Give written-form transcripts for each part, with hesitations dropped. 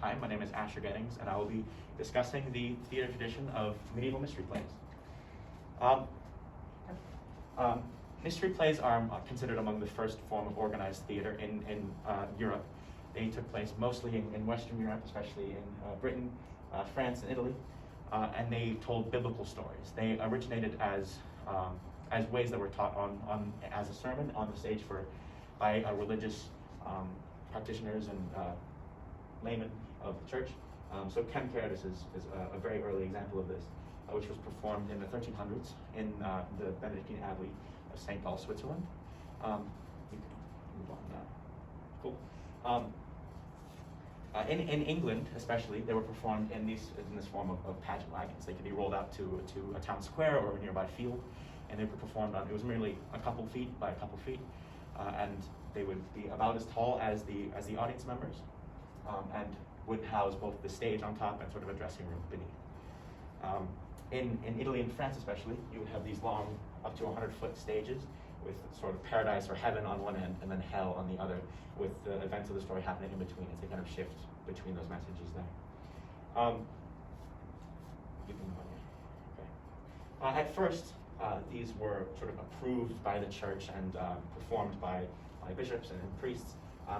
Hi, my name is Asher Gettings, and I will be discussing the theater tradition of medieval mystery plays. Um, Mystery plays are considered among the first form of organized theater in Europe. They took place mostly in Western Europe, especially in Britain, France, and Italy, and they told biblical stories. They originated as ways that were taught as a sermon on the stage by religious practitioners and laymen of the church. So Ken Caritas is a very early example of this, which was performed in the 1300s in the Benedictine Abbey of St. Paul, Switzerland. You can move on now. Cool. In England, especially, they were performed in this form of pageant wagons. They could be rolled out to a town square or a nearby field, and they were performed on. It was merely a couple feet by a couple feet, and they would be about as tall as the audience members, and would house both the stage on top and sort of a dressing room beneath. In Italy and France especially, you would have these long, up to 100-foot stages with sort of paradise or heaven on one end and then hell on the other, with the events of the story happening in between as they kind of shift between those messages there. You can go on. Okay. At first, these were sort of approved by the church and performed by bishops and priests,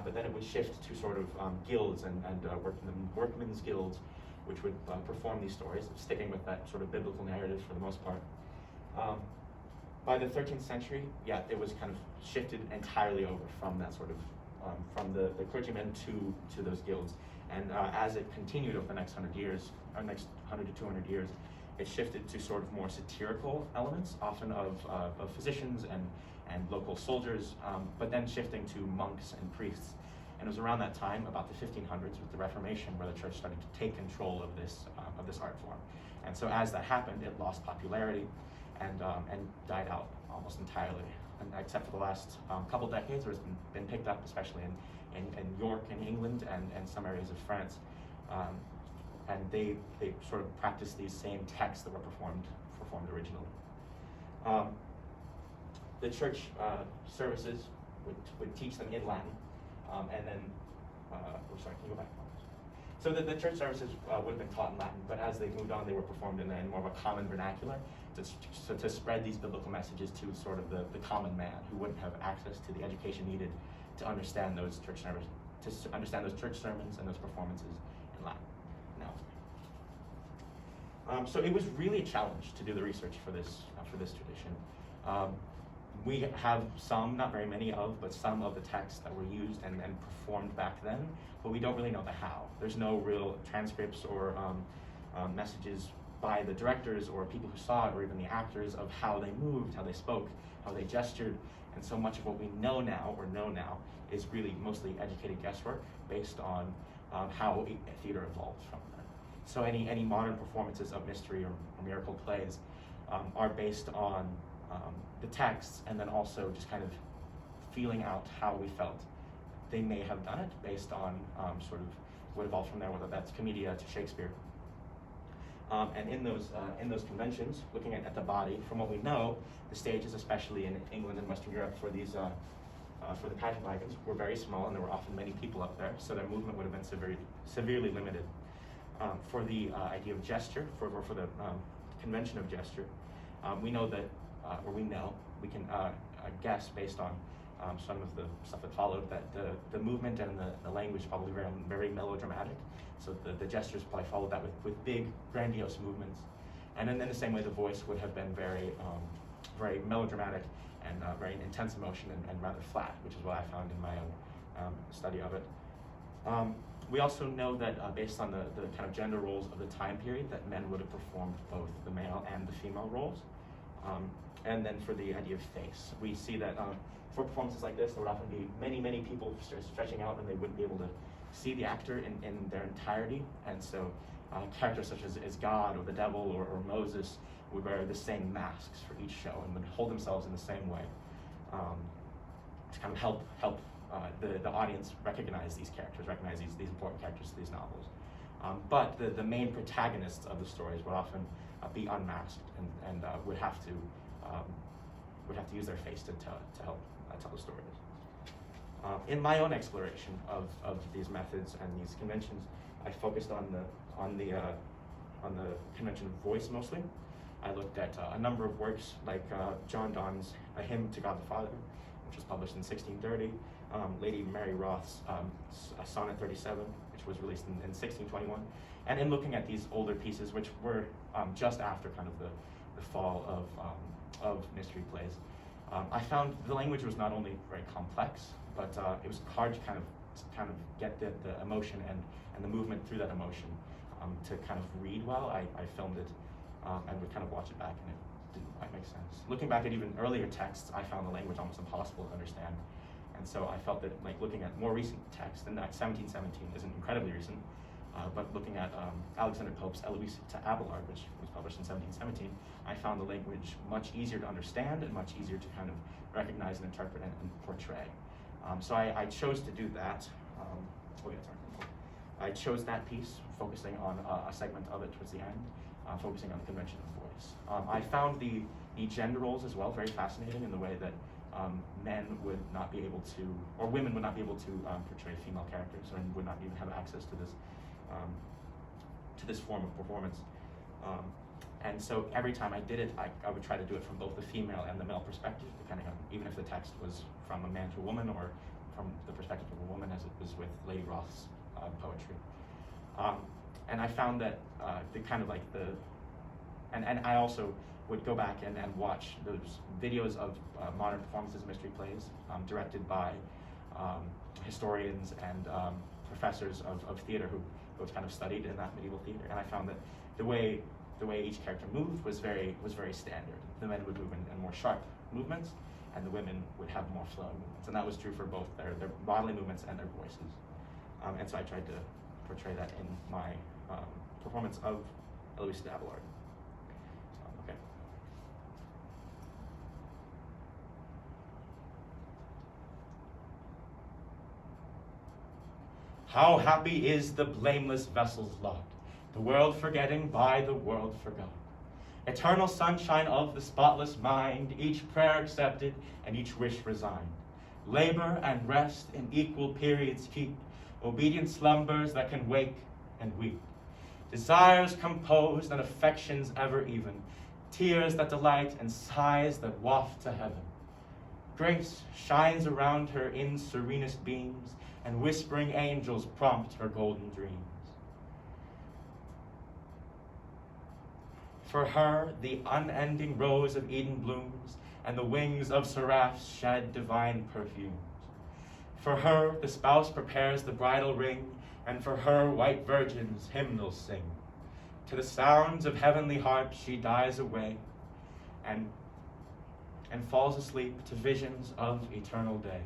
but then it would shift to sort of guilds and workmen's guilds, which would perform these stories, sticking with that sort of biblical narrative for the most part. By the 13th century, it was kind of shifted entirely over from that sort of, from the clergymen to those guilds. And as it continued over the next 100 years, or next 100 to 200 years, it shifted to sort of more satirical elements, often of physicians and local soldiers, but then shifting to monks and priests. And it was around that time, about the 1500s, with the Reformation, where the church started to take control of this art form. And so as that happened, it lost popularity and died out almost entirely. And except for the last couple decades, where it's been picked up, especially in York in England and some areas of France. And they sort of practiced these same texts that were performed originally. The church services would teach them in Latin, and then, sorry, can you go back? So the church services would have been taught in Latin, but as they moved on, they were performed in more of a common vernacular to spread these biblical messages to sort of the common man who wouldn't have access to the education needed to understand those church sermons and those performances in Latin. Now, so it was really a challenge to do the research for this tradition. We have some, not very many but some of the texts that were used and performed back then, but we don't really know the how. There's no real transcripts or messages by the directors or people who saw it, or even the actors, of how they moved, how they spoke, how they gestured. And so much of what we know now is really mostly educated guesswork based on how theater evolved from then. So any modern performances of mystery or miracle plays are based on the texts, and then also just kind of feeling out how we felt they may have done it based on sort of what evolved from there, whether that's Commedia to Shakespeare. And in those conventions, looking at the body, from what we know, the stages, especially in England and Western Europe, for these for the pageant wagons, were very small, and there were often many people up there, so their movement would have been severely limited. For the idea of gesture, for the convention of gesture, we know that, we can guess based on some of the stuff that followed, that the movement and the language probably very, very melodramatic. So the gestures probably followed that with big, grandiose movements. And then in the same way, the voice would have been very, very melodramatic and very intense emotion and rather flat, which is what I found in my own study of it. We also know that based on the kind of gender roles of the time period, that men would have performed both the male and the female roles. And then for the idea of face, we see that for performances like this, there would often be many, many people stretching out, and they wouldn't be able to see the actor in their entirety. And so characters such as God or the devil or Moses would wear the same masks for each show and would hold themselves in the same way to kind of help the audience recognize these characters, recognize these important characters to these novels. But the main protagonists of the stories would often be unmasked and would have to use their face to help tell the stories. In my own exploration of these methods and these conventions, I focused on the convention of voice mostly. I looked at a number of works like John Donne's A Hymn to God the Father, which was published in 1630, Lady Mary Roth's Sonnet 37, which was released in 1621, and in looking at these older pieces, which were just after kind of the fall of mystery plays, I found the language was not only very complex, but it was hard to kind of get the emotion and the movement through that emotion to kind of read well. I filmed it and would kind of watch it back, and it didn't quite make sense. Looking back at even earlier texts, I found the language almost impossible to understand. And so I felt that, like, looking at more recent texts, and that 1717 isn't incredibly recent, but looking at Alexander Pope's Eloise to Abelard, which was published in 1717, I found the language much easier to understand and much easier to kind of recognize and interpret and portray. So I chose to do that. I chose that piece, focusing on a segment of it towards the end, focusing on the convention of voice. I found the gender roles as well very fascinating in the way that men would not be able to, or women would not be able to portray female characters, or would not even have access to this form of performance. And so every time I did it, I would try to do it from both the female and the male perspective, depending on, even if the text was from a man to a woman or from the perspective of a woman, as it was with Lady Roth's poetry. And I found that the kind of like and I also would go back and watch those videos of modern performances of mystery plays directed by historians and professors of theater who have kind of studied in that medieval theater. And I found that the way each character moved was very standard. The men would move in more sharp movements, and the women would have more flow movements. And that was true for both their bodily movements and their voices. And so I tried to portray that in my performance of Eloise de Abelard. Okay. How happy is the blameless vessel's lot, the world forgetting by the world forgot. Eternal sunshine of the spotless mind, each prayer accepted and each wish resigned. Labor and rest in equal periods keep, obedient slumbers that can wake and weep. Desires composed and affections ever even, tears that delight and sighs that waft to heaven. Grace shines around her in serenest beams, and whispering angels prompt her golden dreams. For her, the unending rose of Eden blooms, and the wings of seraphs shed divine perfumes. For her, the spouse prepares the bridal ring, and for her, white virgins hymnals sing. To the sounds of heavenly harps she dies away, and falls asleep to visions of eternal day.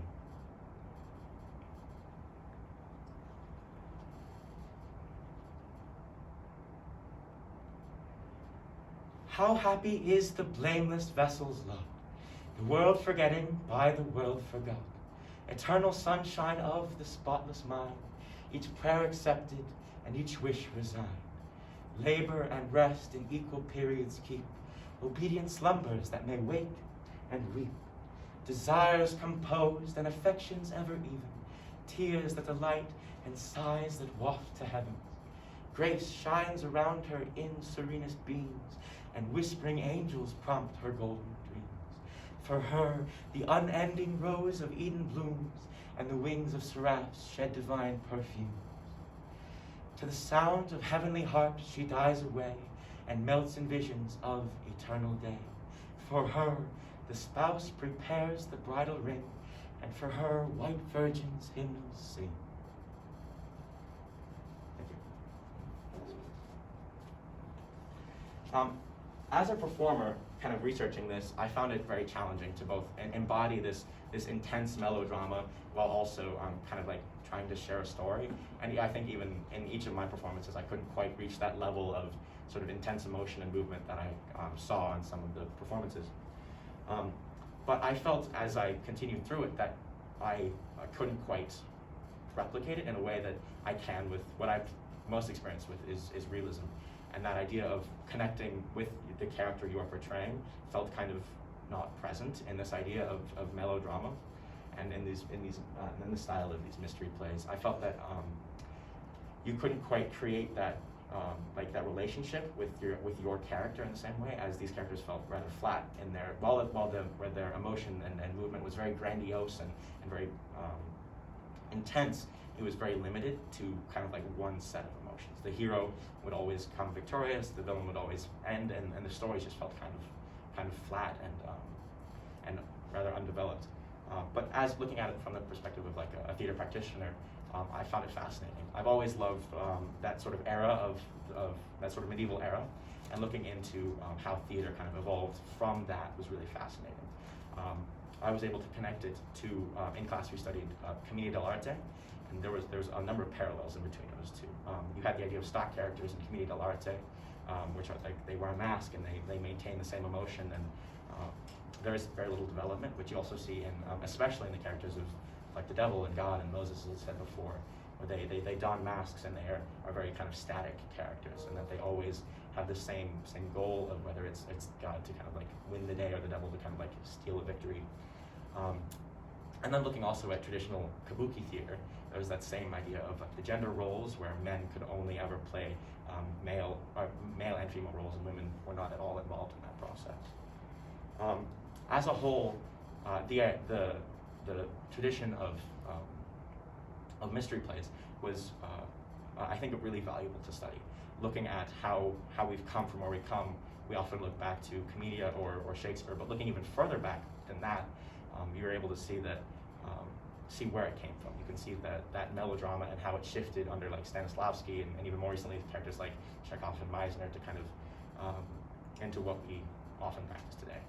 How happy is the blameless vessel's lot, the world forgetting by the world forgot. Eternal sunshine of the spotless mind, each prayer accepted and each wish resigned. Labor and rest in equal periods keep, obedient slumbers that may wake and weep. Desires composed and affections ever even, tears that delight and sighs that waft to heaven. Grace shines around her in serenest beams, and whispering angels prompt her golden dreams. For her, the unending rose of Eden blooms, and the wings of seraphs shed divine perfumes. To the sound of heavenly harps she dies away, and melts in visions of eternal day. For her, the spouse prepares the bridal ring, and for her, white virgins hymnals sing. Thank you. As a performer, kind of researching this, I found it very challenging to both embody this intense melodrama while also kind of like trying to share a story. And I think even in each of my performances, I couldn't quite reach that level of sort of intense emotion and movement that I saw in some of the performances. But I felt as I continued through it that I couldn't quite replicate it in a way that I can with what I've most experienced with is realism. And that idea of connecting with the character you are portraying felt kind of not present in this idea of melodrama. and in the style of these mystery plays, I felt that you couldn't quite create that like that relationship with your character in the same way, as these characters felt rather flat in their where their emotion and movement was very grandiose and very intense. It was very limited to kind of like one set of emotions. The hero would always come victorious, the villain would always end, and the stories just felt kind of flat and rather undeveloped. But as looking at it from the perspective of like a theater practitioner, I found it fascinating. I've always loved that sort of era of that sort of medieval era, and looking into how theater kind of evolved from that was really fascinating. I was able to connect it to, in class we studied Commedia dell'arte, and there's a number of parallels in between those two. You had the idea of stock characters in Commedia dell'arte, which are like they wear a mask and they maintain the same emotion, and there is very little development, which you also see in, especially in the characters of like the devil and God and Moses, as I said before, where they don masks and they are very kind of static characters, and that they always have the same goal of whether it's God to kind of like win the day or the devil to kind of like steal a victory. And then looking also at traditional kabuki theater, there was that same idea of like the gender roles, where men could only ever play male and female roles, and women were not at all involved in that process. As a whole, the tradition of mystery plays was, I think, really valuable to study. Looking at how we've come from where we come, we often look back to Commedia or Shakespeare, but looking even further back than that, you're able to see see where it came from. You can see that melodrama and how it shifted under like Stanislavski, and even more recently characters like Chekhov and Meisner, to kind of into what we often practice today.